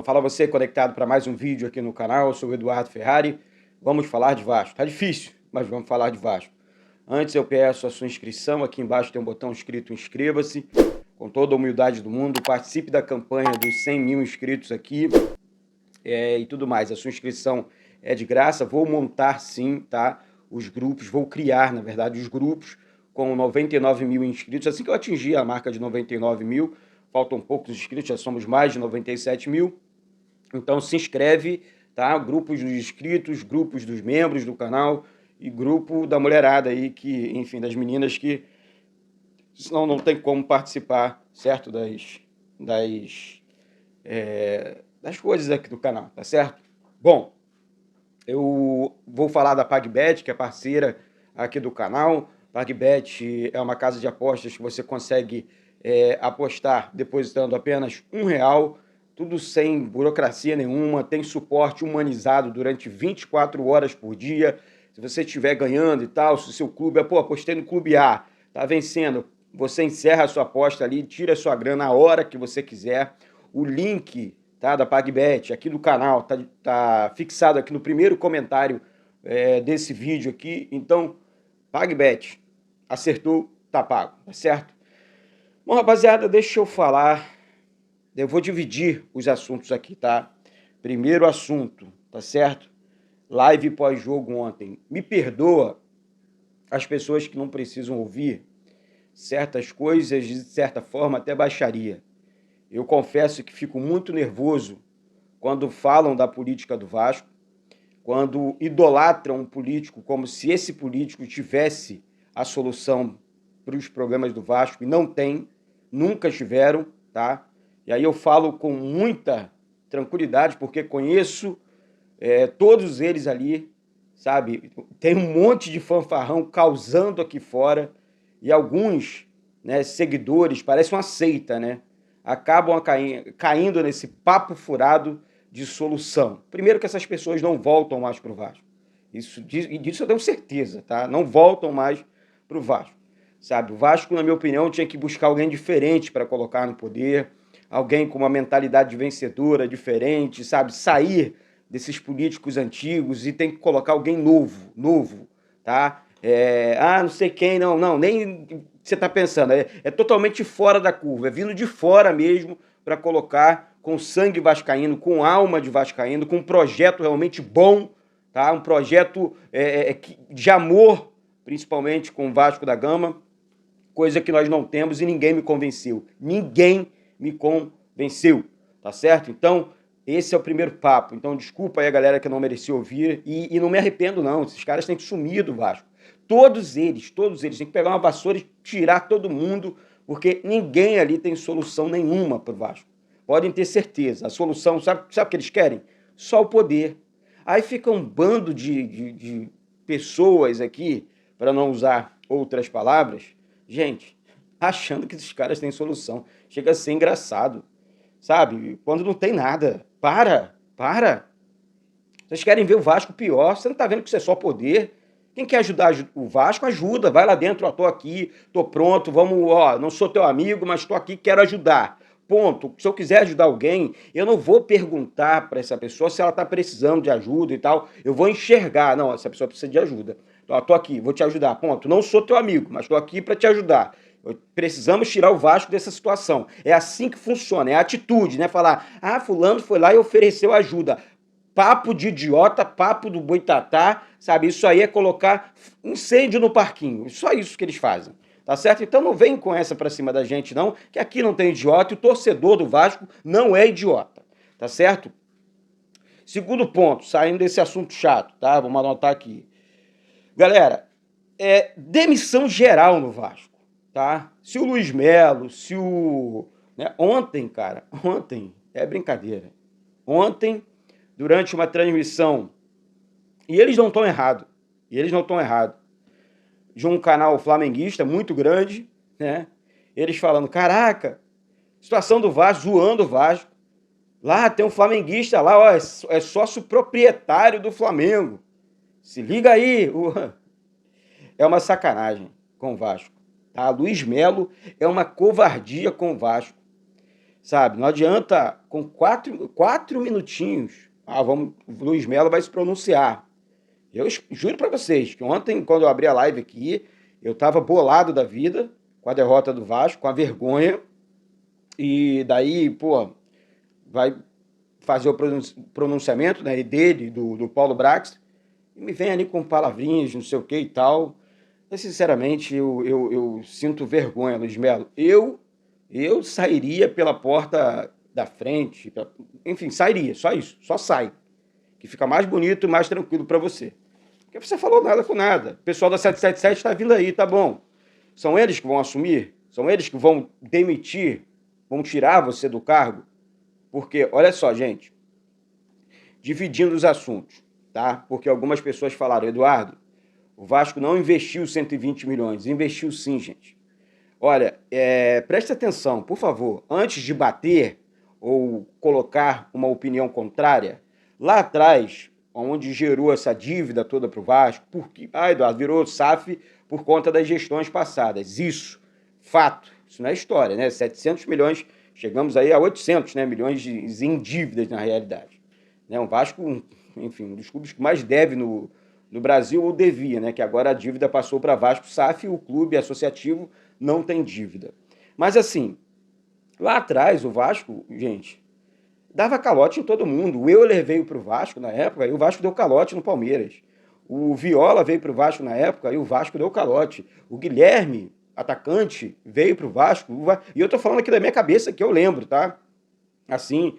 Fala você conectado para mais um vídeo aqui no canal, eu sou o Eduardo Ferrari. Vamos falar de Vasco. Tá difícil, mas vamos falar de Vasco. Antes eu peço a sua inscrição, aqui embaixo tem um botão escrito inscreva-se. Com toda a humildade do mundo, participe da campanha dos 100 mil inscritos aqui e tudo mais. A sua inscrição é de graça, vou montar sim, tá? Os grupos, vou criar, na verdade, os grupos com 99 mil inscritos. Assim que eu atingir a marca de 99 mil, faltam poucos inscritos, já somos mais de 97 mil. Então se inscreve, tá? Grupos dos inscritos, grupos dos membros do canal e grupo da mulherada aí, que, enfim, das meninas que senão não tem como participar, certo? Das coisas aqui do canal, tá certo? Bom, eu vou falar da PagBet, que é parceira aqui do canal. PagBet é uma casa de apostas que você consegue apostar depositando apenas R$1, tudo sem burocracia nenhuma, tem suporte humanizado durante 24 horas por dia. Se você estiver ganhando e tal, se o seu clube, apostei no clube A, tá vencendo, você encerra a sua aposta ali, tira a sua grana a hora que você quiser. O link, tá, da PagBet aqui do canal tá fixado aqui no primeiro comentário desse vídeo aqui. Então, PagBet, acertou, tá pago, tá certo? Bom, rapaziada, deixa eu falar. Eu vou dividir os assuntos aqui, tá? Primeiro assunto, tá certo? Live pós-jogo ontem. Me perdoa as pessoas que não precisam ouvir certas coisas, de certa forma até baixaria. Eu confesso que fico muito nervoso quando falam da política do Vasco, quando idolatram um político como se esse político tivesse a solução para os problemas do Vasco, e não tem, nunca tiveram, tá? E aí eu falo com muita tranquilidade, porque conheço todos eles ali, sabe? Tem um monte de fanfarrão causando aqui fora, e alguns, né, seguidores, parece uma seita, né? Acabam caindo nesse papo furado de solução. Primeiro que essas pessoas não voltam mais para o Vasco. Disso eu tenho certeza, tá? Não voltam mais para o Vasco, sabe? O Vasco, na minha opinião, tinha que buscar alguém diferente para colocar no poder, alguém com uma mentalidade vencedora, diferente, sabe? Sair desses políticos antigos e tem que colocar alguém novo, tá? Não sei quem, nem você está pensando, é totalmente fora da curva, é vindo de fora mesmo para colocar com sangue vascaíno, com alma de vascaíno, com um projeto realmente bom, tá? Um projeto de amor, principalmente com o Vasco da Gama, coisa que nós não temos e ninguém me convenceu. Ninguém me convenceu, tá certo? Então, esse é o primeiro papo. Então, desculpa aí a galera que não merecia ouvir e não me arrependo, não. Esses caras têm que sumir do Vasco. Todos eles, tem que pegar uma vassoura e tirar todo mundo, porque ninguém ali tem solução nenhuma para o Vasco. Podem ter certeza. A solução, sabe o que eles querem? Só o poder. Aí fica um bando de pessoas aqui, para não usar outras palavras, gente, achando que esses caras têm solução. Chega a ser engraçado, sabe? Quando não tem nada. Para. Vocês querem ver o Vasco pior, você não tá vendo que isso é só poder. Quem quer ajudar o Vasco, ajuda. Vai lá dentro, ó, tô aqui, tô pronto, vamos, ó, não sou teu amigo, mas tô aqui, quero ajudar. Ponto. Se eu quiser ajudar alguém, eu não vou perguntar para essa pessoa se ela tá precisando de ajuda e tal. Eu vou enxergar, não, essa pessoa precisa de ajuda. Ó, tô aqui, vou te ajudar. Ponto. Não sou teu amigo, mas tô aqui para te ajudar. Precisamos tirar o Vasco dessa situação. É assim que funciona, é a atitude, né? Falar, fulano foi lá e ofereceu ajuda. Papo de idiota, papo do boitatá, sabe? Isso aí é colocar incêndio no parquinho. Só isso que eles fazem, tá certo? Então não vem com essa pra cima da gente, não, que aqui não tem idiota e o torcedor do Vasco não é idiota, tá certo? Segundo ponto, saindo desse assunto chato, tá? Vamos anotar aqui. Galera, demissão geral no Vasco, tá? Se o Luiz Melo, né? Ontem, é brincadeira. Ontem, durante uma transmissão, e eles não estão errados, de um canal flamenguista muito grande, né? Eles falando, caraca, situação do Vasco, zoando o Vasco. Lá tem um flamenguista lá, ó, é sócio proprietário do Flamengo. Se liga aí, é uma sacanagem com o Vasco, tá? Luiz Melo é uma covardia com o Vasco. sabe? Não adianta com quatro minutinhos, o Luiz Melo vai se pronunciar. Eu juro para vocês que ontem, quando eu abri a live aqui, eu tava bolado da vida com a derrota do Vasco, com a vergonha, e daí, pô, vai fazer o pronunciamento, né, dele, do Paulo Brax, e me vem ali com palavrinhas, não sei o que e tal. Mas, sinceramente, eu sinto vergonha, Luiz Melo. Eu sairia pela porta da frente, enfim, sairia, só isso, só sai. Que fica mais bonito e mais tranquilo para você. Porque você falou nada com nada. O pessoal da 777 está vindo aí, tá bom. São eles que vão assumir? São eles que vão demitir? Vão tirar você do cargo? Porque, olha só, gente, dividindo os assuntos, tá? Porque algumas pessoas falaram, Eduardo, o Vasco não investiu 120 milhões. Investiu sim, gente. Olha, preste atenção, por favor, antes de bater ou colocar uma opinião contrária, lá atrás, onde gerou essa dívida toda para o Vasco, porque, Eduardo, virou SAF por conta das gestões passadas. Isso, fato, isso não é história, né? 700 milhões, chegamos aí a 800, né, milhões em dívidas na realidade. Né? O Vasco, enfim, um dos clubes que mais deve no Brasil, ou devia, né? Que agora a dívida passou para Vasco SAF e o clube associativo não tem dívida. Mas assim, lá atrás o Vasco, gente, dava calote em todo mundo. O Euler veio para o Vasco na época e o Vasco deu calote no Palmeiras. O Viola veio para o Vasco na época e o Vasco deu calote. O Guilherme, atacante, veio para o Vasco. E eu estou falando aqui da minha cabeça, que eu lembro, tá? Assim,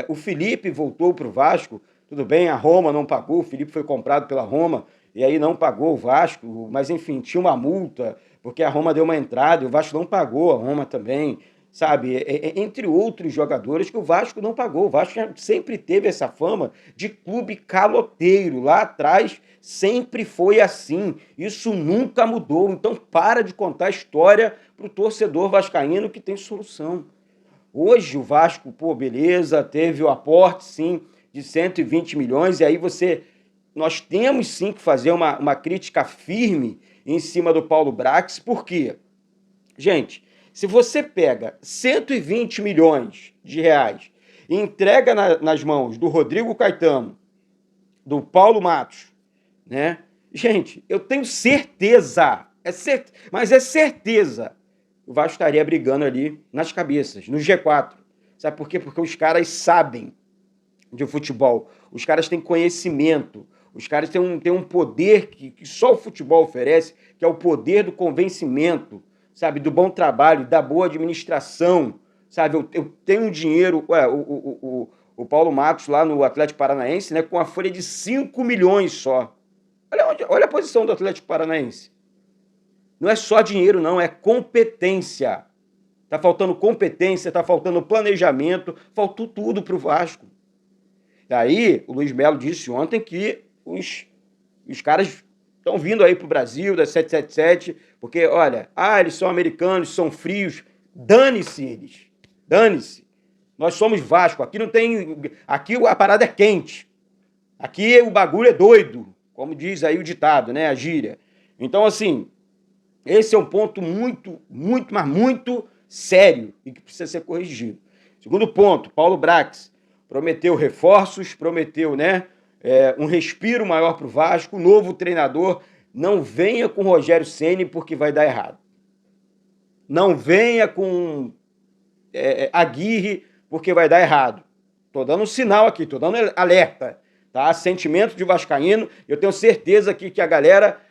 o Felipe voltou para o Vasco. Tudo bem, a Roma não pagou, o Felipe foi comprado pela Roma e aí não pagou o Vasco, mas enfim, tinha uma multa, porque a Roma deu uma entrada e o Vasco não pagou a Roma também, sabe? Entre outros jogadores que o Vasco não pagou. O Vasco sempre teve essa fama de clube caloteiro. Lá atrás sempre foi assim. Isso nunca mudou. Então para de contar história para o torcedor vascaíno que tem solução. Hoje o Vasco, pô, beleza, teve o aporte, sim, de 120 milhões, e aí nós temos sim que fazer uma crítica firme em cima do Paulo Brax, por quê? Gente, se você pega 120 milhões de reais e entrega nas mãos do Rodrigo Caetano, do Paulo Matos, né? Gente, eu tenho certeza, mas é certeza, o Vasco estaria brigando ali nas cabeças, no G4. Sabe por quê? Porque os caras sabem de futebol, os caras têm conhecimento, os caras têm um poder que só o futebol oferece, que é o poder do convencimento, sabe, do bom trabalho, da boa administração, sabe, eu tenho dinheiro, o Paulo Matos lá no Atlético Paranaense, né, com a folha de 5 milhões só. Olha a posição do Atlético Paranaense. Não é só dinheiro, não, é competência. Tá faltando competência, tá faltando planejamento, faltou tudo pro Vasco. Daí, o Luiz Melo disse ontem que os caras estão vindo aí pro Brasil, da 777, porque, olha, eles são americanos, são frios, dane-se eles, dane-se. Nós somos Vasco, aqui não tem, aqui a parada é quente, aqui o bagulho é doido, como diz aí o ditado, né, a gíria. Então, assim, esse é um ponto muito, muito, mas muito sério e que precisa ser corrigido. Segundo ponto, Paulo Brax prometeu reforços, prometeu, né, um respiro maior para o Vasco, novo treinador. Não venha com Rogério Ceni porque vai dar errado. Não venha com Aguirre porque vai dar errado. Estou dando um sinal aqui, estou dando alerta. Tá? Sentimento de vascaíno, eu tenho certeza aqui que a galera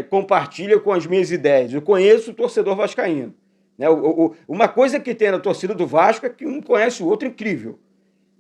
compartilha com as minhas ideias. Eu conheço o torcedor vascaíno. Né? Uma coisa que tem na torcida do Vasco é que um conhece o outro incrível.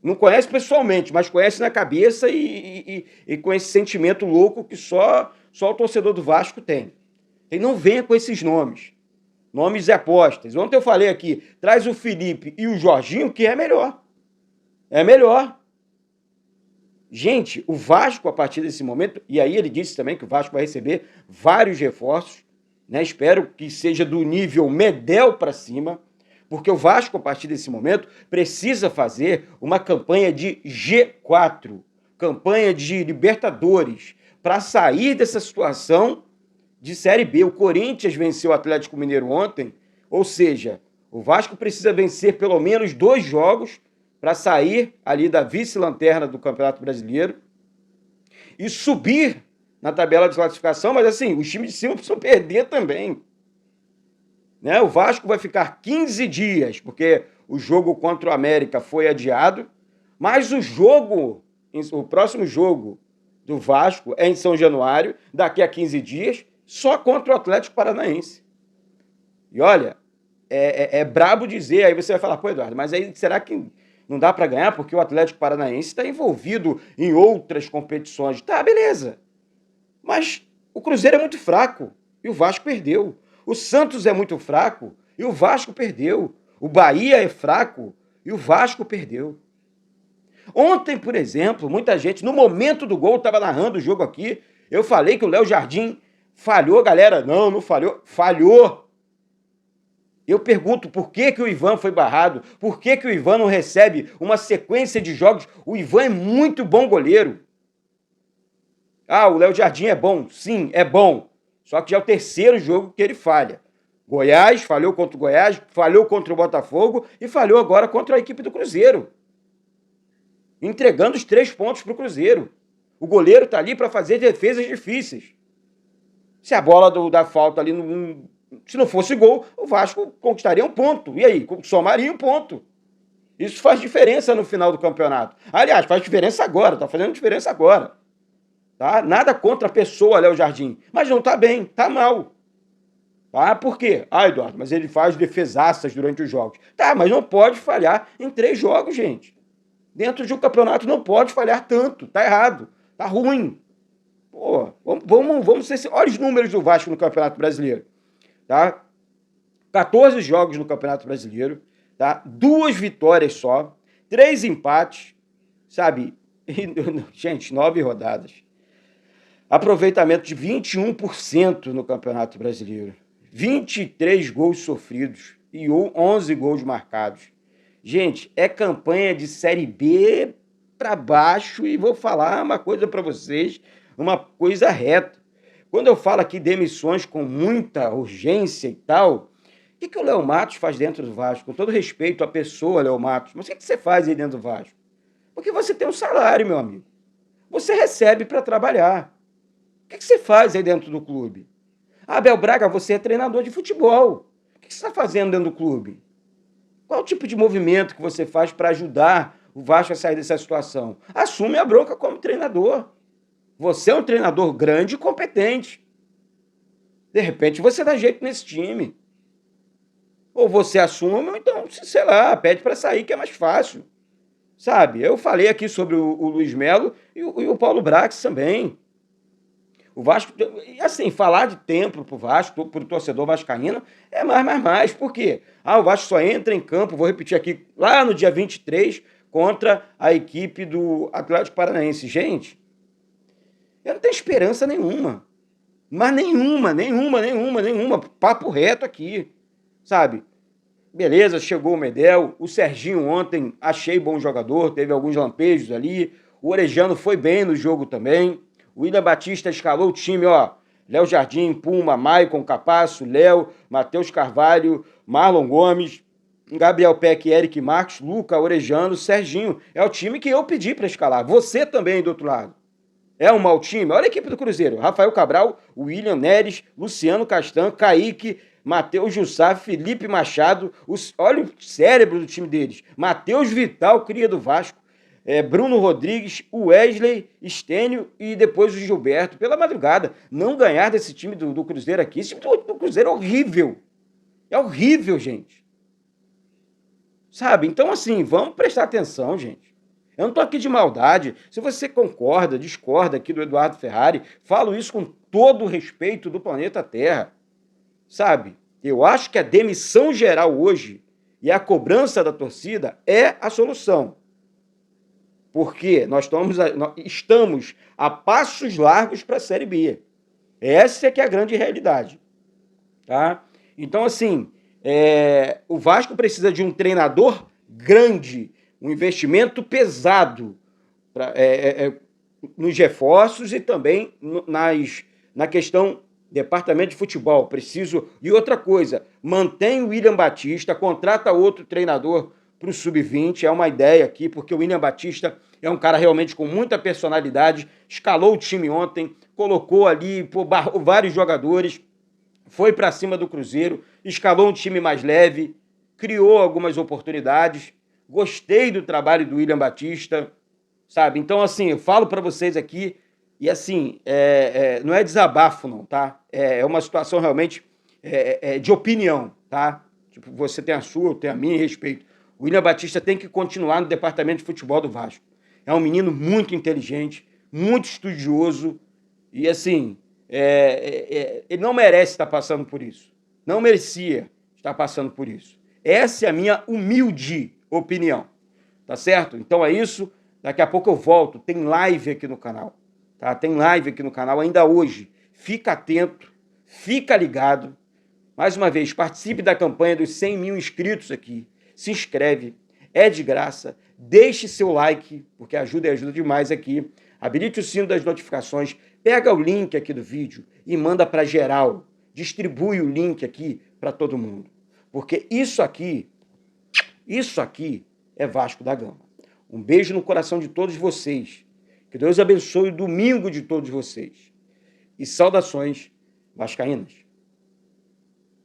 Não conhece pessoalmente, mas conhece na cabeça e com esse sentimento louco que só o torcedor do Vasco tem. E não venha com esses nomes. Nomes e apostas. Ontem eu falei aqui, traz o Felipe e o Jorginho, que é melhor. É melhor. Gente, o Vasco, a partir desse momento, e aí ele disse também que o Vasco vai receber vários reforços, né? Espero que seja do nível Medel para cima, porque o Vasco, a partir desse momento, precisa fazer uma campanha de G4, campanha de Libertadores, para sair dessa situação de Série B. O Corinthians venceu o Atlético Mineiro ontem, ou seja, O Vasco precisa vencer pelo menos 2 jogos para sair ali da vice-lanterna do Campeonato Brasileiro e subir na tabela de classificação, mas assim, os times de cima precisam perder também. Né? O Vasco vai ficar 15 dias, porque o jogo contra o América foi adiado, mas o próximo jogo do Vasco é em São Januário, daqui a 15 dias, só contra o Atlético Paranaense. E olha, é brabo dizer, aí você vai falar, pô, Eduardo, mas aí será que não dá para ganhar porque o Atlético Paranaense está envolvido em outras competições? Tá, beleza. Mas o Cruzeiro é muito fraco e o Vasco perdeu. O Santos é muito fraco e o Vasco perdeu. O Bahia é fraco e o Vasco perdeu. Ontem, por exemplo, muita gente, no momento do gol, estava narrando o jogo aqui, eu falei que o Léo Jardim falhou, galera. Não falhou. Falhou. Eu pergunto por que o Ivan foi barrado, por que o Ivan não recebe uma sequência de jogos. O Ivan é muito bom goleiro. Ah, o Léo Jardim é bom. Sim, é bom. Só que já é o terceiro jogo que ele falha. Goiás, falhou contra o Goiás, falhou contra o Botafogo e falhou agora contra a equipe do Cruzeiro. Entregando os 3 pontos para o Cruzeiro. O goleiro está ali para fazer defesas difíceis. Se a bola da falta ali, se não fosse gol, o Vasco conquistaria 1 ponto. E aí? Somaria 1 ponto. Isso faz diferença no final do campeonato. Aliás, faz diferença agora, está fazendo diferença agora. Tá? Nada contra a pessoa, Léo Jardim, mas não está bem, está mal. Tá? Por quê? Ah, Eduardo, mas ele faz defesaças durante os jogos. Tá, mas não pode falhar em 3 jogos, gente. Dentro de um campeonato não pode falhar tanto. Tá errado. Tá ruim. Pô, vamos ser... Olha os números do Vasco no Campeonato Brasileiro. Tá? 14 jogos no Campeonato Brasileiro. Tá? 2 vitórias só. 3 empates. Sabe? Gente, 9 rodadas. Aproveitamento de 21% no Campeonato Brasileiro. 23 gols sofridos e 11 gols marcados. Gente, é campanha de Série B para baixo e vou falar uma coisa para vocês, uma coisa reta. Quando eu falo aqui demissões com muita urgência e tal, o que o Léo Matos faz dentro do Vasco? Com todo respeito à pessoa, Léo Matos, mas o que você faz aí dentro do Vasco? Porque você tem um salário, meu amigo. Você recebe para trabalhar. O que você faz aí dentro do clube? Abel Braga, você é treinador de futebol. O que você está fazendo dentro do clube? Qual o tipo de movimento que você faz para ajudar o Vasco a sair dessa situação? Assume a bronca como treinador. Você é um treinador grande e competente. De repente você dá jeito nesse time. Ou você assume, ou então, sei lá, pede para sair, que é mais fácil. Sabe? Eu falei aqui sobre o Luiz Melo e o Paulo Brax também. O Vasco, assim, falar de tempo pro Vasco, pro torcedor vascaíno, é mais. Por quê? O Vasco só entra em campo, vou repetir aqui, lá no dia 23, contra a equipe do Atlético Paranaense. Gente, eu não tenho esperança nenhuma. Mas nenhuma. Papo reto aqui, sabe? Beleza, chegou o Medel, o Serginho ontem, achei bom jogador, teve alguns lampejos ali, o Orejano foi bem no jogo também. O William Batista escalou o time, ó. Léo Jardim, Puma, Maicon, Capasso, Léo, Matheus Carvalho, Marlon Gomes, Gabriel Peck, Eric Marques, Luca, Orejano, Serginho. É o time que eu pedi para escalar. Você também, do outro lado. É um mau time? Olha a equipe do Cruzeiro. Rafael Cabral, William Neres, Luciano Castan, Kaique, Matheus Jussá, Felipe Machado. Olha o cérebro do time deles. Matheus Vital, cria do Vasco. Bruno Rodrigues, Wesley, Stênio e depois o Gilberto. Pela madrugada, não ganhar desse time do Cruzeiro aqui. Esse time do Cruzeiro é horrível. É horrível, gente. Sabe? Então, assim, vamos prestar atenção, gente. Eu não tô aqui de maldade. Se você concorda, discorda aqui do Eduardo Ferrari, falo isso com todo o respeito do planeta Terra. Sabe? Eu acho que a demissão geral hoje e a cobrança da torcida é a solução. Porque nós estamos a passos largos para a Série B. Essa é que é a grande realidade. Tá? Então, assim, o Vasco precisa de um treinador grande, um investimento pesado nos reforços e também na questão Departamento de futebol, preciso... E outra coisa, mantém o William Batista, contrata outro treinador para o Sub-20, é uma ideia aqui, porque o William Batista é um cara realmente com muita personalidade, escalou o time ontem, colocou ali vários jogadores, foi para cima do Cruzeiro, escalou um time mais leve, criou algumas oportunidades, gostei do trabalho do William Batista, sabe? Então, assim, eu falo para vocês aqui, e assim, não é desabafo não, tá? É uma situação realmente de opinião, tá? Tipo, você tem a sua, eu tenho a minha, respeito. O William Batista tem que continuar no departamento de futebol do Vasco. É um menino muito inteligente, muito estudioso, e assim, ele não merece estar passando por isso. Não merecia estar passando por isso. Essa é a minha humilde opinião, tá certo? Então é isso. Daqui a pouco eu volto. Tem live aqui no canal, tá? Tem live aqui no canal ainda hoje. Fica atento, fica ligado. Mais uma vez, participe da campanha dos 100 mil inscritos aqui. Se inscreve, é de graça. Deixe seu like, porque ajuda demais aqui. Habilite o sino das notificações. Pega o link aqui do vídeo e manda para geral. Distribui o link aqui para todo mundo. Porque isso aqui é Vasco da Gama. Um beijo no coração de todos vocês. Que Deus abençoe o domingo de todos vocês. E saudações vascaínas.